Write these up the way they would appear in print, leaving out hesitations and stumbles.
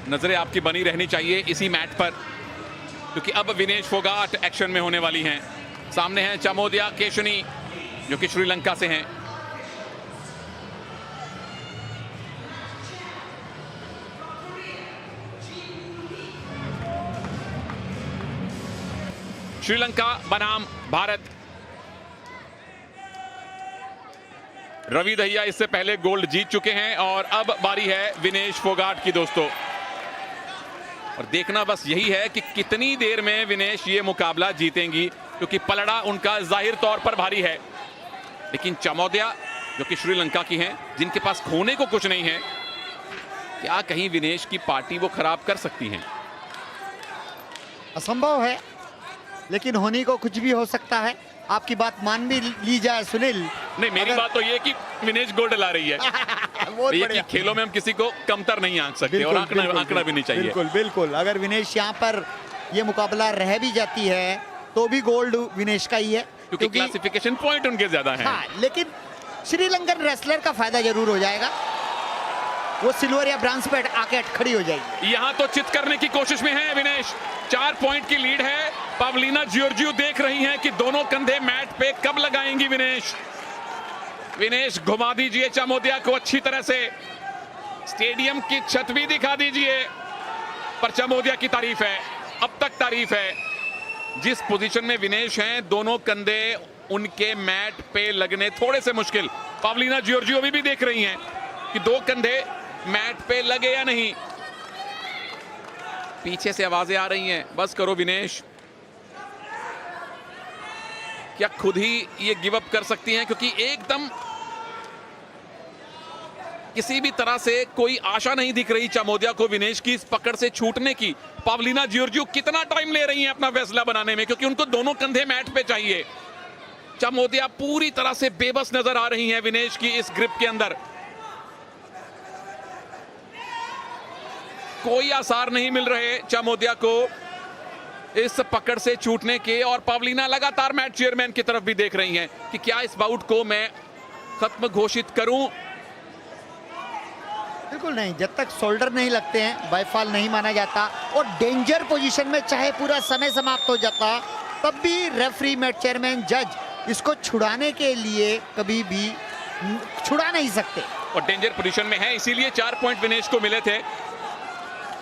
नजरें आपकी बनी रहनी चाहिए इसी मैट पर, क्योंकि अब विनेश फोगाट एक्शन में होने वाली हैं। सामने हैं चामोदिया केशनी जो कि श्रीलंका से हैं। श्रीलंका बनाम भारत। रवि दहिया इससे पहले गोल्ड जीत चुके हैं और अब बारी है विनेश फोगाट की दोस्तों। और देखना बस यही है कि कितनी देर में विनेश ये मुकाबला जीतेंगी, क्योंकि पलड़ा उनका जाहिर तौर पर भारी है। लेकिन चामोदिया जो कि श्रीलंका की हैं, जिनके पास खोने को कुछ नहीं है, क्या कहीं विनेश की पार्टी वो खराब कर सकती हैं? असंभव है, लेकिन होने को कुछ भी हो सकता है। आपकी बात मान भी ली जाए सुनील। नहीं, मेरी बात तो ये कि विनेश गोल्ड ला रही है। ये कि खेलों में हम किसी को कमतर नहीं आंक सकते और आंकना भी नहीं चाहिए। बिल्कुल बिल्कुल, अगर विनेश यहाँ पर ये मुकाबला रह भी जाती है तो भी गोल्ड विनेश का ही है, क्योंकि क्लासिफिकेशन पॉइंट उनके ज्यादा हैं। हाँ, लेकिन श्रीलंकन रेसलर का फायदा जरूर हो जाएगा, वो सिल्वर या ब्रांज पे आके खड़ी हो जाएगी। यहाँ तो चित करने की कोशिश में है विनेश। 4 पॉइंट की लीड है। पावलीना जियोर्जियो देख रही हैं कि दोनों कंधे मैट पे कब लगाएंगी विनेश। विनेश घुमा दीजिए चामोदिया को अच्छी तरह से, स्टेडियम की छत भी दिखा दीजिए। पर चामोदिया की तारीफ है, अब तक तारीफ है। जिस पोजीशन में विनेश हैं, दोनों कंधे उनके मैट पे लगने थोड़े से मुश्किल। पावलीना जियोर्जियो भी देख रही हैं कि 2 कंधे मैट पे लगे या नहीं। पीछे से आवाजें आ रही हैं, बस करो विनेश। क्या खुद ही ये गिव अप कर सकती हैं? क्योंकि एकदम किसी भी तरह से कोई आशा नहीं दिख रही चामोदिया को विनेश की इस पकड़ से छूटने की। पावलीना जियोर्जियो कितना टाइम ले रही हैं अपना फैसला बनाने में, क्योंकि उनको दोनों कंधे मैट पे चाहिए। चामोदिया पूरी तरह से बेबस नजर आ रही हैं विनेश की इस ग्रिप के अंदर। कोई आसार नहीं मिल रहे चामोदिया को इस पकड़ से छूटने के। और पावलीना लगातार मैच चेयरमैन की तरफ भी देख रही हैं कि क्या इस बाउट को मैं खत्म घोषित करूं। बिल्कुल नहीं, जब तक शोल्डर नहीं लगते हैं बायफॉल नहीं माना जाता। और डेंजर पोजीशन में चाहे पूरा समय समाप्त हो जाता, तब भी रेफरी, मैच चेयरमैन, जज इसको छुड़ाने के लिए कभी भी छुड़ा नहीं सकते। और डेंजर पोजीशन में है, इसीलिए 4 पॉइंट विनेश को मिले थे।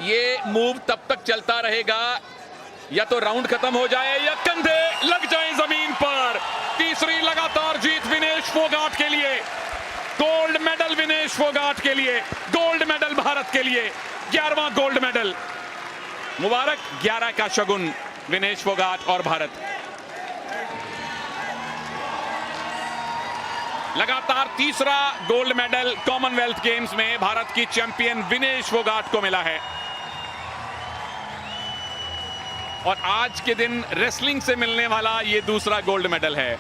ये मूव तब तक चलता रहेगा या तो राउंड खत्म हो जाए या कंधे लग जाए जमीन पर। तीसरी लगातार जीत विनेश फोगाट के लिए। गोल्ड मेडल विनेश फोगाट के लिए, गोल्ड मेडल भारत के लिए, 11वां गोल्ड मेडल। मुबारक, 11 का शगुन विनेश फोगाट और भारत। लगातार तीसरा गोल्ड मेडल कॉमनवेल्थ गेम्स में भारत की चैंपियन विनेश फोगाट को मिला है। और आज के दिन रेसलिंग से मिलने वाला ये दूसरा गोल्ड मेडल है।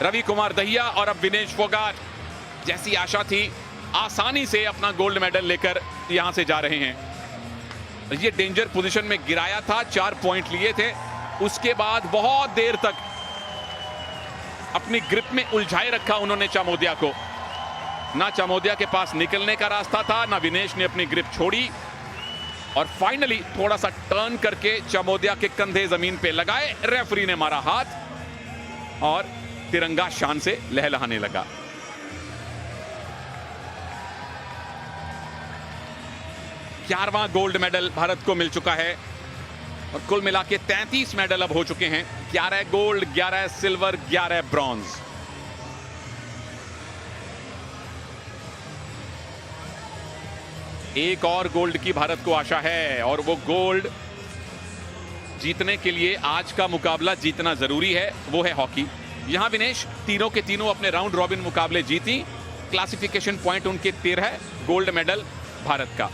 रवि कुमार दहिया और अब विनेश फोगाट, जैसी आशा थी, आसानी से अपना गोल्ड मेडल लेकर यहां से जा रहे हैं। ये डेंजर पोजीशन में गिराया था, 4 पॉइंट लिए थे, उसके बाद बहुत देर तक अपनी ग्रिप में उलझाए रखा उन्होंने चामोदिया को। ना चामोदिया के पास निकलने का रास्ता था, ना विनेश ने अपनी ग्रिप छोड़ी। और फाइनली थोड़ा सा टर्न करके चामोदिया के कंधे जमीन पे लगाए, रेफरी ने मारा हाथ और तिरंगा शान से लहलहाने लगा। ग्यारहवां गोल्ड मेडल भारत को मिल चुका है और कुल मिला के 33 मेडल अब हो चुके हैं। 11 गोल्ड, 11 सिल्वर, 11 ब्रॉन्ज। एक और गोल्ड की भारत को आशा है और वो गोल्ड जीतने के लिए आज का मुकाबला जीतना जरूरी है, वो है हॉकी। यहां विनेश तीनों के तीनों अपने राउंड रॉबिन मुकाबले जीती। क्लासिफिकेशन पॉइंट उनके 13, गोल्ड मेडल भारत का।